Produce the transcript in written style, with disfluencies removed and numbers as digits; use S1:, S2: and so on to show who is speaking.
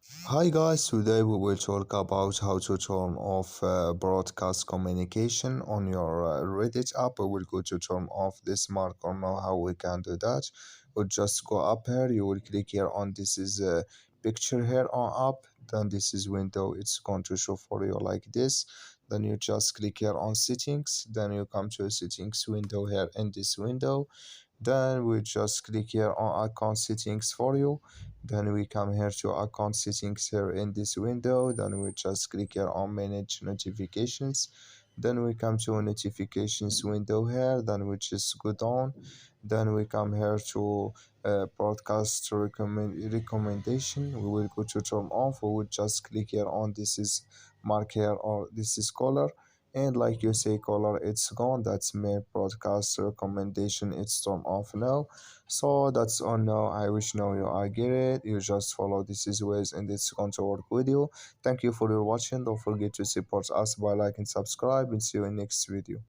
S1: Hi guys, today we will talk about how to turn off broadcast communication on your Reddit app. We will go to turn off this marker now. How we can do that? We'll just go up here. You will click here on this is picture here on up. Then this is window. It's going to show for you like this. Then you just click here on settings. Then you come to a settings window here in this window. Then we just click here on account settings for you. Then we come here to account settings here in this window. Then we just click here on manage notifications. Then we come to a notifications window here. Then we just go down. Then we come here to broadcast recommendation. We will go to turn off. We will just click here on this is mark here or this is color, and like you say color it's gone. That's my broadcast recommendation, it's turned off now. So that's all now. I wish now you are get it. You just follow this is ways and it's going to work with you. Thank you for your watching. Don't forget to support us by like and subscribe, and see you in next video.